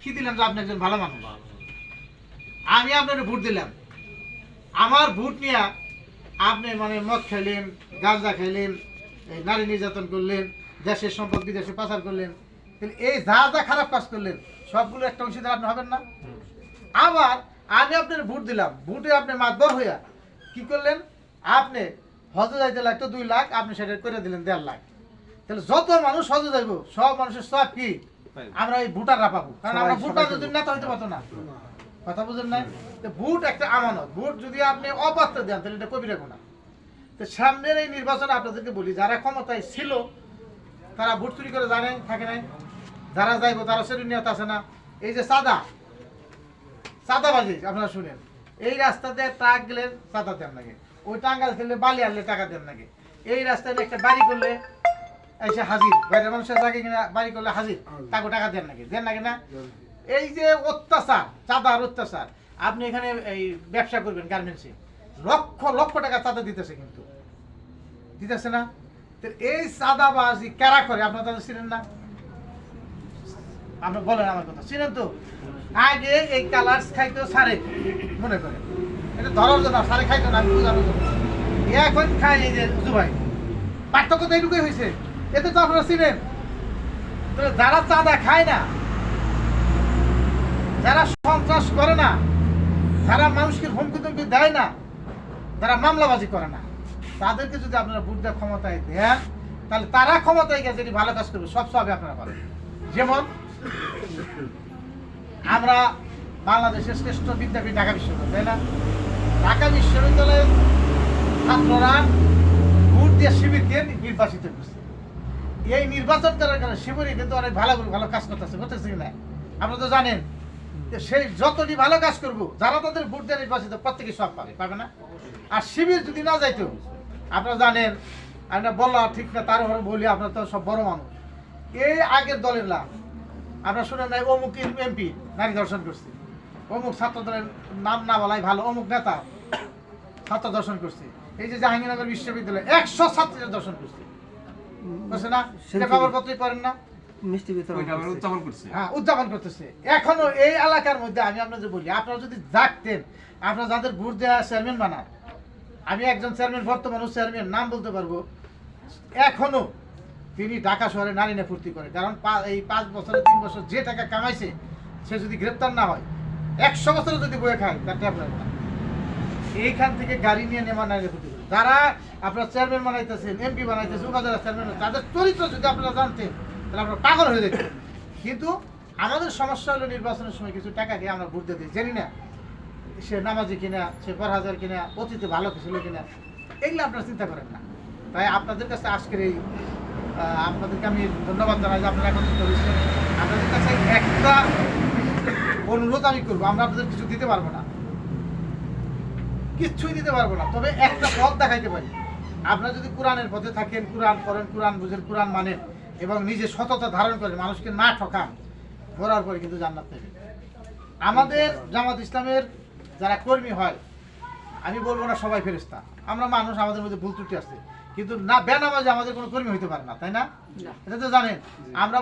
কি দিলাম যে আপনি একজন ভালো মানুষ, আমি আপনার ভোট দিলাম, আমার ভোট নিয়ে আপনি মানে মদ খাইলেন, গাঁজা খাইলেন, এই নারী নির্যাতন করলেন, দেশের সম্পদ বিদেশে পাচার করলেন, তাহলে এই যা যা খারাপ কাজ করলেন সবগুলো একটা অংশীদার আপনি হবেন না? আবার আমি আপনার ভোট দিলাম, ভোটে আপনি মাতবর হইয়া কি করলেন, আপনি হজে যাইতে লাগতো 2 লাখ, আপনি সেটা করে দিলেন 1.5 লাখ। তাহলে যত মানুষ হজে যাইব সব মানুষের সব কি আমরা এই ভোটাররা পাবো, কারণ আমরা ভোট পাওয়ার জন্য নেতা হইতে পারতো না। কথা বুঝেন নাই? তো ভোট একটা আমানত, ভোট যদি আপনি অপাত্র দেন তাহলে এটা কবিরা গুনাহ। তো সামনের এই নির্বাচনে আপনাদেরকে বলি, যারা ক্ষমতায় ছিল তারা ভোট চুরি করে জানে থাকে নাই, যারা যাইবো তারা সেটা নিয়ত আছে না। এই যে চাঁদাবাজি আপনারা শুনেন, এই রাস্তা দিয়ে ট্রাক গেলে চাঁদা দেন নাকি, ওই টাঙ্গাল খেলে বালি আনলে টাকা দেন নাকি, এই রাস্তায় একটা বাড়ি করলে এসে হাজির, বাইরের মানুষের জায়গায় কিনা বাড়ি করলে হাজির, তাকে টাকা দেন নাকি না? এই যে অত্যাচার, চাঁদার অত্যাচার, আপনি এখানে এই ব্যবসা করবেন গার্মেন্টসে, লক্ষ লক্ষ টাকা চাঁদা দিতেছে, কিন্তু দিতেছে না। তো এই চাঁদাবাজি কারা করে আপনারা তাদের চিনেন না? আপনি বলেন আমার কথা, চিনেন তো? আগে এই কালার্স খাইতো সারে, মনে করেন এটা ধরার জন্য সারে খাইতো না, আমি বোঝানোর জন্য। এখন খাই এই যে জুবাই, পার্থক্য তো এইটুকুই হয়েছে, এতে তো আপনারা চিনেন। তো যারা চাঁদা খায় না, যারা সন্ত্রাস করে না, যারা মানুষকে হুমকি তুমকি দেয় না, যারা মামলাবাজি করে না, তাদেরকে যদি আপনারা ভোট দেওয়ার ক্ষমতায় দেন, তাহলে তারা ক্ষমতায় গিয়ে যদি ভালো কাজ করবে সব আপনারা পাবেন। যেমন আমরা বাংলাদেশের শ্রেষ্ঠ বিদ্যাপীঠ ঢাকা বিশ্ববিদ্যালয়, তাই না? ঢাকা বিশ্ববিদ্যালয়ের ছাত্ররা ভোট দিয়ে শিবিরকে নির্বাচিত করছে। এই নির্বাচন করার কারণে শিবিরে কিন্তু অনেক ভালো কাজ করতেছে কিনা আপনারা তো জানেন। সেই যতটি ভালো কাজ করবো, যারা তাদের ভোট দিয়ে নির্বাচিত প্রত্যেকে সব পাবে না। আর শিবির যদি না যাইতো, আপনারা জানেন, আমরা বলা ঠিক না, তার উপরে বলি আপনারা তো সব বড় মানুষ। এই আগের দলের লাভ আমরা শুনে নাই, অমুক এমপি নারী দর্শন করছে, অমুক ছাত্র দলের নাম না বলাই ভালো, অমুক নেতা ছাত্র দর্শন করছে। এই যে জাহাঙ্গীরনগর বিশ্ববিদ্যালয়ে 100 ছাত্রীরা দর্শন করছে, বুঝছে না? সেটা খবর পত্রই করেন না, উদযাপন করতেছে। এখনো এই এলাকার মধ্যে আমি আপনাদের বলি, আপনারা যদি জাগতেন, আপনারা যাদের ভোট দেওয়া চেয়ারম্যান বানান, আমি একজন চেয়ারম্যান, বর্তমানে চেয়ারম্যান নাম বলতে পারবো, এখনো তিনি ঢাকা শহরে নারী নিয়ে ফুর্তি করে। কারণ এই 5 বছরে 3 বছর যে টাকা কামাইছে, সে যদি গ্রেপ্তার না হয়, 100 বছরে যদি বয়ে খায় তার ট্যাবলেট না। এইখান থেকে গাড়ি নিয়ে নেওয়া নারী ফুর্তি করে। যারা আপনারা চেয়ারম্যান বানাইতেছেন, এমপি বানাইতেছেন, উপজেলা চেয়ারম্যান, তাদের চরিত্র যদি আপনারা জানতেন তাহলে আপনারা পাগল হয়ে যেতেন। কিন্তু আমাদের সমস্যা হলো নির্বাচনের সময় কিছু টাকা দিয়ে আমরা ভোট দিতে জানি না সে নামাজি কিনা, সে পরহাজার কিনা, অতীতে ভালো কিছু কিনা, এগুলো আপনারা চিন্তা করেন না। তাই আপনাদের কাছে আজকের এই আপনাদেরকে আমি ধন্যবাদ জানাই যে আপনারা একত্রিত হয়েছেন। আপনাদের কাছে একটা অনুরোধ আমি করবো, আমরা আপনাদের কিছু দিতে পারবো না, কিচ্ছুই দিতে পারবো না, তবে একটা পথ দেখাইতে পারি। আপনারা যদি কোরআনের পথে থাকেন, কোরআন পড়েন, কোরআন বুঝেন, কোরআন মানেন এবং নিজে সততা ধারণ করেন, মানুষকে না ঠকান, মরার পরে কিন্তু জান্নাত পাবেন। আমাদের জামাত ইসলামের যারা কর্মী হয়, আমি বলবো না সবাই ফেরেশতা, আমরা মানুষ, আমাদের মধ্যে ভুল ত্রুটি আছে, কিন্তু না বেনামাজি আমাদের কোনো কর্মী হইতে পারে না, তাই না? এটা তো জানেন। আমরা